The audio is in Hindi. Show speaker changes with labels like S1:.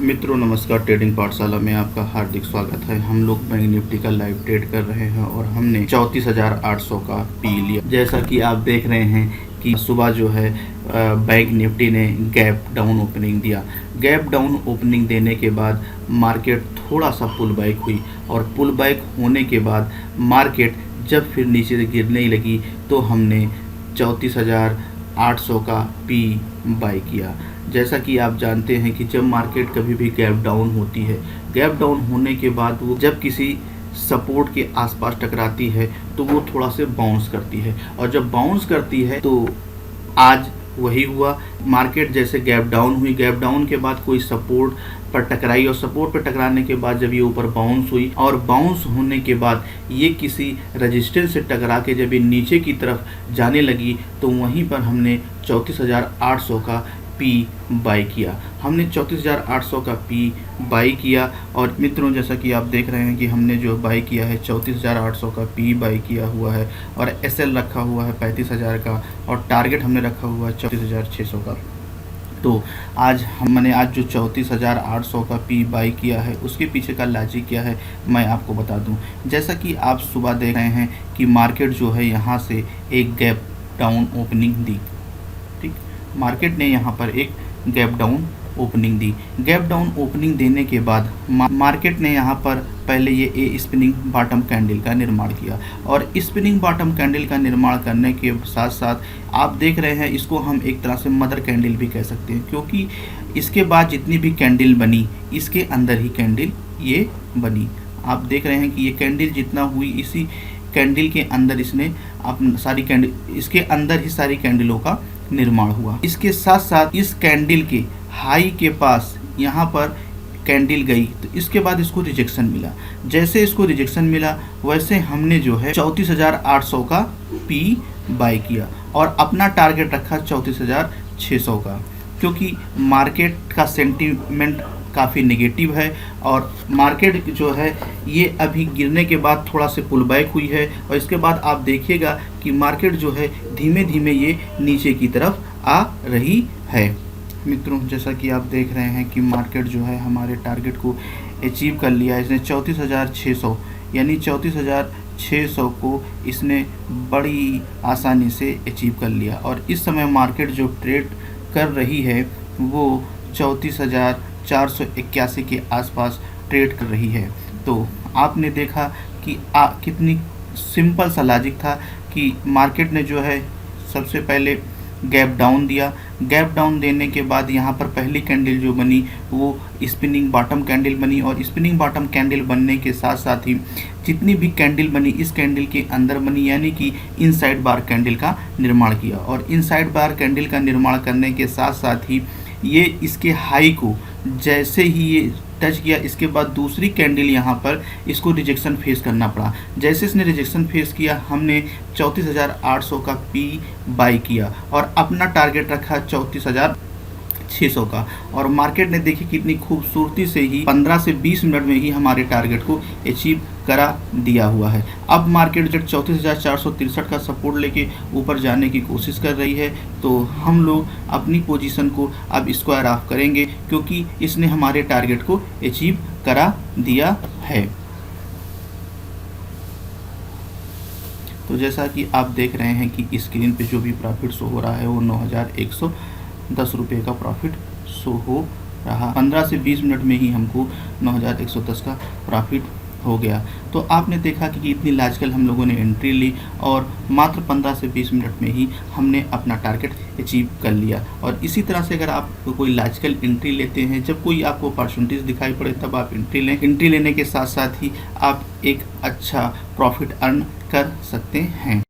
S1: मित्रों नमस्कार। ट्रेडिंग पाठशाला में आपका हार्दिक स्वागत है। हम लोग बैंक निफ्टी का लाइव ट्रेड कर रहे हैं और हमने 34,800 का पी लिया। जैसा कि आप देख रहे हैं कि सुबह जो है बैंक निफ्टी ने गैप डाउन ओपनिंग दिया। गैप डाउन ओपनिंग देने के बाद मार्केट थोड़ा सा पुल बैक हुई और पुल बैक होने के बाद मार्केट जब फिर नीचे से गिरने लगी तो हमने 34,800 का पी बाई किया। जैसा कि आप जानते हैं कि जब मार्केट कभी भी गैप डाउन होती है, गैप डाउन होने के बाद वो जब किसी सपोर्ट के आसपास टकराती है तो वो थोड़ा से बाउंस करती है, और जब बाउंस करती है तो आज वही हुआ। मार्केट जैसे गैप डाउन हुई, गैप डाउन के बाद कोई सपोर्ट पर टकराई और सपोर्ट पर टकराने के बाद जब ये ऊपर बाउंस हुई और बाउंस होने के बाद ये किसी रेजिस्टेंस से टकरा के जब ये नीचे की तरफ जाने लगी तो वहीं पर हमने 34,800 का पी बाई किया। हमने 34,800 का पी बाई किया। और मित्रों जैसा कि आप देख रहे हैं कि हमने जो बाई किया है 34,800 का पी बाई किया हुआ है और एसएल रखा हुआ है 35,000 का और टारगेट हमने रखा हुआ है 34,600 का। तो आज हमने जो 34,800 का पी बाई किया है उसके पीछे का लॉजिक क्या है मैं आपको बता दूं। जैसा कि आप सुबह देख रहे हैं कि मार्केट जो है यहाँ से एक गैप डाउन ओपनिंग दी। ठीक, मार्केट ने यहाँ पर एक गैप डाउन ओपनिंग दी। गैप डाउन ओपनिंग देने के बाद मार्केट ने यहाँ पर पहले ये ए स्पिनिंग बॉटम कैंडल का निर्माण किया और स्पिनिंग बॉटम कैंडल का निर्माण करने के साथ साथ आप देख रहे हैं इसको हम एक तरह से मदर कैंडल भी कह सकते हैं, क्योंकि इसके बाद जितनी भी कैंडल बनी इसके अंदर ही कैंडल ये बनी। आप देख रहे हैं कि ये कैंडल जितना हुई इसी कैंडल के अंदर इसने सारी कैंडल इसके अंदर ही सारी कैंडलों का निर्माण हुआ। इसके साथ साथ इस कैंडल के हाई के पास यहाँ पर कैंडल गई तो इसके बाद इसको रिजेक्शन मिला। जैसे इसको रिजेक्शन मिला वैसे हमने जो है 34,800 का पी बाई किया और अपना टारगेट रखा 34,600 का, क्योंकि मार्केट का सेंटीमेंट काफ़ी नेगेटिव है और मार्केट जो है ये अभी गिरने के बाद थोड़ा से पुल बैक हुई है और इसके बाद आप देखिएगा कि मार्केट जो है धीमे धीमे ये नीचे की तरफ आ रही है। मित्रों जैसा कि आप देख रहे हैं कि मार्केट जो है हमारे टारगेट को अचीव कर लिया। इसने 34,600 यानी 34,600 को इसने बड़ी आसानी से अचीव कर लिया और इस समय मार्केट जो ट्रेड कर रही है वो 34,481 के आसपास ट्रेड कर रही है। तो आपने देखा कि कितनी सिंपल सा लॉजिक था कि मार्केट ने जो है सबसे पहले गैप डाउन दिया। गैप डाउन देने के बाद यहाँ पर पहली कैंडल जो बनी वो स्पिनिंग बॉटम कैंडल बनी और स्पिनिंग बॉटम कैंडल बनने के साथ साथ ही जितनी भी कैंडल बनी इस कैंडल के अंदर बनी, यानी कि इनसाइड बार कैंडल का निर्माण किया और इनसाइड बार कैंडल का निर्माण करने के साथ साथ ही ये इसके हाई को जैसे ही ये टच किया इसके बाद दूसरी कैंडल यहाँ पर इसको रिजेक्शन फेस करना पड़ा। जैसे इसने रिजेक्शन फेस किया हमने 34,800 का पी बाई किया और अपना टारगेट रखा 34,600 का और मार्केट ने देखी कितनी खूबसूरती से ही 15 से 20 मिनट में ही हमारे टारगेट को अचीव करा दिया हुआ है। अब मार्केट जब 34,463 का सपोर्ट लेके ऊपर जाने की कोशिश कर रही है तो हम लोग अपनी पोजीशन को अब स्क्वायर ऑफ करेंगे, क्योंकि इसने हमारे टारगेट को अचीव करा दिया है। तो जैसा कि आप देख रहे हैं कि स्क्रीन पे जो भी प्रॉफिट शो हो रहा है वो 9,110 रुपये का प्रॉफिट शो हो रहा। 15 से 20 मिनट में ही हमको 9,110 का प्रॉफिट हो गया। तो आपने देखा कि इतनी लॉजिकल हम लोगों ने एंट्री ली और मात्र 15 से 20 मिनट में ही हमने अपना टारगेट अचीव कर लिया। और इसी तरह से अगर आप कोई लॉजिकल एंट्री लेते हैं, जब कोई आपको अपॉर्चुनिटीज़ दिखाई पड़े तब आप एंट्री लें। एंट्री लेने के साथ साथ ही आप एक अच्छा प्रॉफिट अर्न कर सकते हैं।